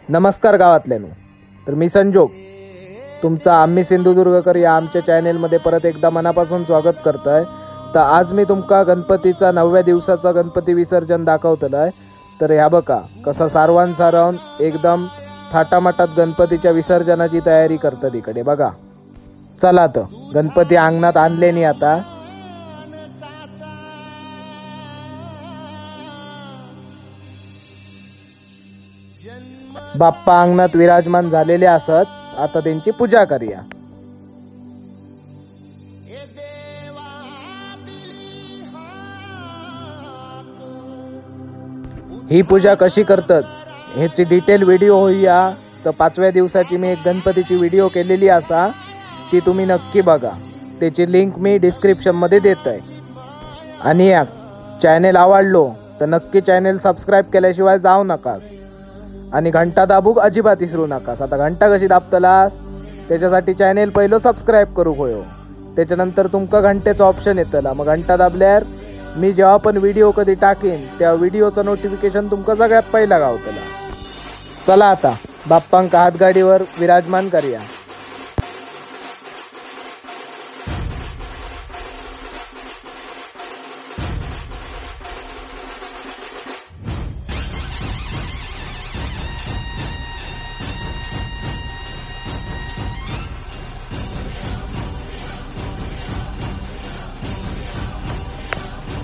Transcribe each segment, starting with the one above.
नमस्कार गावातल्यानो. तर मी संजोग तुमचा आम्ही सिंधुदुर्गकर या आमच्या चॅनेलमध्ये परत एकदा मनापासून स्वागत करतोय. तर आज मी तुमका गणपतीचा 9व्या दिवसाचा गणपती विसर्जन दाखवतलाय. तर ह्या बघा कसा सारवान सारवून एकदम थाटामाटात गणपतीच्या विसर्जनाची तयारी करतात इकडे बघा. चला तर गणपती अंगणात आणले नाही आता. बाप्पा अंगणात विराजमान झालेले असत. आता त्यांची पूजा करूया. ही पूजा कशी करतात ह्याची डिटेल व्हिडिओ होईया. तर 5व्या दिवसाची मी एक गणपतीची व्हिडिओ केलेली असा ती तुम्ही नक्की बघा. त्याची लिंक मी डिस्क्रिप्शन मध्ये देतोय. आणि या चॅनेल आवडलो तर नक्की चॅनेल सबस्क्राईब केल्याशिवाय जाऊ नकास. आणि घंटा दाबूक अजिबात विसरू नकास. आता घंटा कशी दाबतलास त्याच्यासाठी चॅनेल पहिलं सबस्क्राईब करू होयो. त्याच्यानंतर तुमका घंटेचं ऑप्शन येतला. मग घंटा दाबल्यावर मी जेव्हा पण व्हिडिओ कधी टाकेन त्या व्हिडिओचं नोटिफिकेशन तुमका सगळ्यात पहिला गावतला. चला आता बाप्पांका हातगाडीवर विराजमान करूया.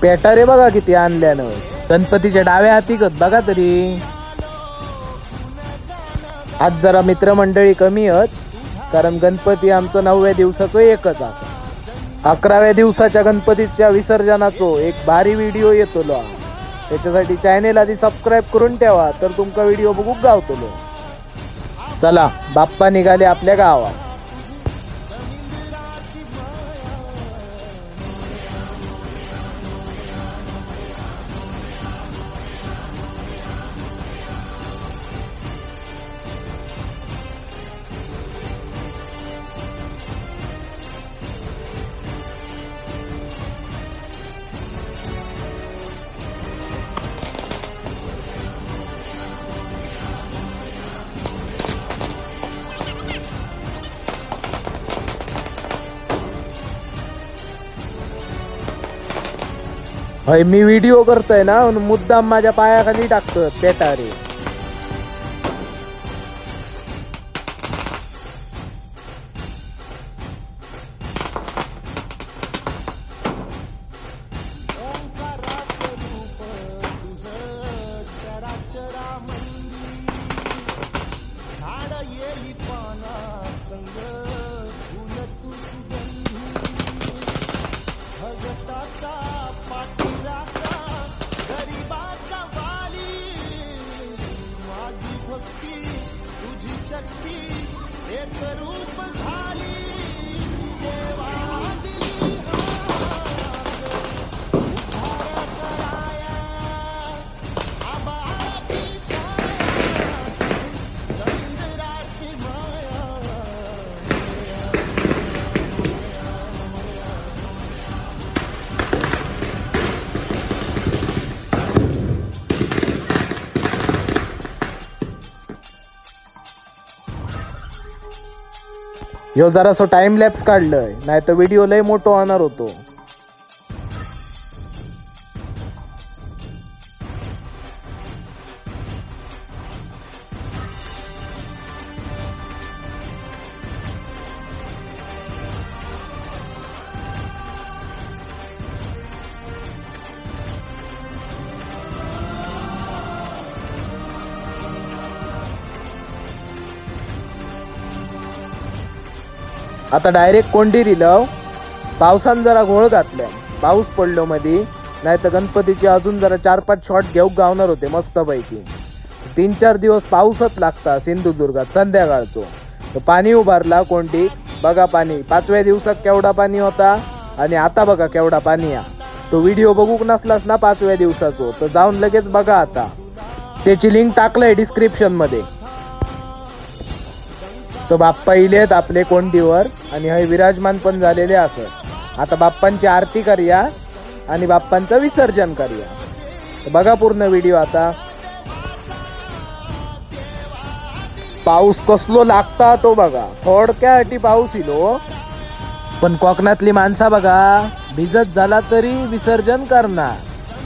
पेटा रे बघा किती आणल्यानं. गणपतीच्या डाव्या हाती बघा तरी. आज जरा मित्रमंडळी कमी आहेत कारण गणपती आमचं 9व्या दिवसाचं एकच असं. 11व्या दिवसाच्या गणपतीच्या विसर्जनाचो एक भारी व्हिडिओ येतलो. त्याच्यासाठी चॅनेल आधी सबस्क्राईब करून ठेवा तर तुमका व्हिडिओ बघूक गावतलो. चला बाप्पा निघाले आपल्या गावात. होय मी व्हिडिओ करतोय ना मुद्दाम माझ्या पायाखाली टाकतो पेटा रे. ह्यो जरासो टाइम लॅप्स काढलंय नाही तर व्हिडिओ लय मोठो होणार होतो. आता डायरेक्ट कोंडीरी लाव. पावसान जरा घोळ घातल्या. पाऊस पडलो मध्ये नाही तर गणपतीचे अजून जरा 4-5 शॉट घेऊक गावणार होते मस्त पैकी. 3-4 दिवस पाऊसच लागता सिंधुदुर्गात संध्याकाळचो. तर पाणी उभारला कोंडी बघा. पाणी 5व्या दिवसात केवढा पाणी होता आणि आता बघा केवढा पाणी आहे. तो व्हिडिओ बघूक नसलास ना 5व्या दिवसाचो तर जाऊन लगेच बघा. आता त्याची लिंक टाकलंय डिस्क्रिप्शन मध्ये. तो बाप्पा इलेत आपले कोंडीवर आणि हे विराजमान पण झालेले असत. आता बाप्पांची आरती करूया आणि बाप्पांचं विसर्जन करूया. बघा पूर्ण व्हिडिओ आता. पाऊस कसलो लागता तो बघा, थोडक्यासाठी पाऊस इलो, पण कोकणातली माणसा बघा भिजत झाला तरी विसर्जन करणार.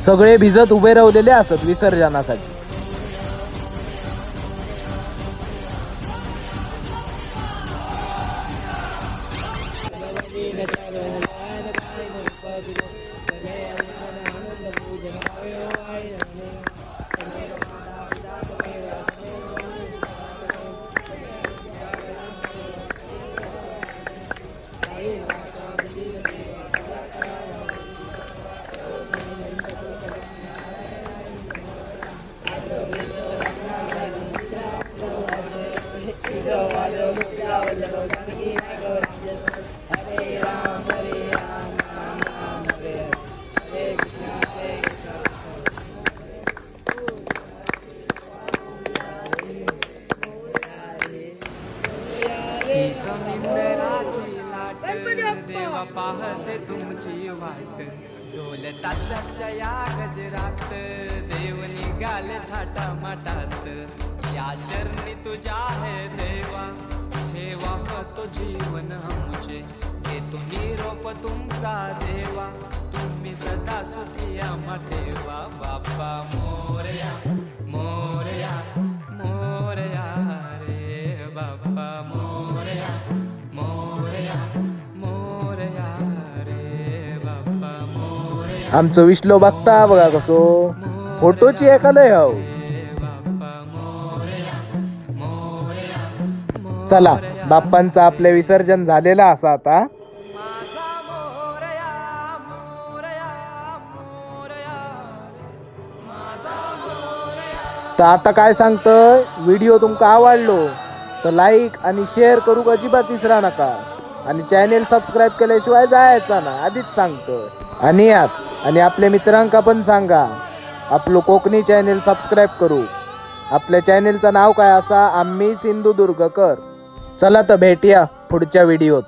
सगळे भिजत उभे राहिलेले असत विसर्जनासाठी. देवा पाहते तुमची वाट, ढोल ताशाच्या या गजरात देव निघाले थाटा माटात. या चरणी तुझ्या है देवा, ठेवा तो जीवन आमचे, घेतो निरोप तुमचा देवा, तुम्ही सदा सुखी आम्हा ठेवा. बाप्पा मोरया मोरया मोरया रे बाप्पा मोरया मोरया मोरया रे बाप्पा मोरया. आमचं विश्लो बघता बघा कसो, फोटोची एखादं हाऊस. चला, बाप्पांचं आपले विसर्जन झालेलं असा आता. तर आता काय सांगतोय, व्हिडिओ तुमका आवडलो तर लाईक आणि शेअर करू अजिबात विसरा नका, आणि चॅनेल सबस्क्राईब केल्याशिवाय जायचा ना, आधीच सांगतोय. आणि आपल्या मित्रांका पण सांगा आपलं कोकणी चॅनेल सबस्क्राईब करू. आपल्या चॅनेलचं नाव काय असा, आम्ही सिंधुदुर्गकर. चला तर भेटूया पुढच्या व्हिडिओत.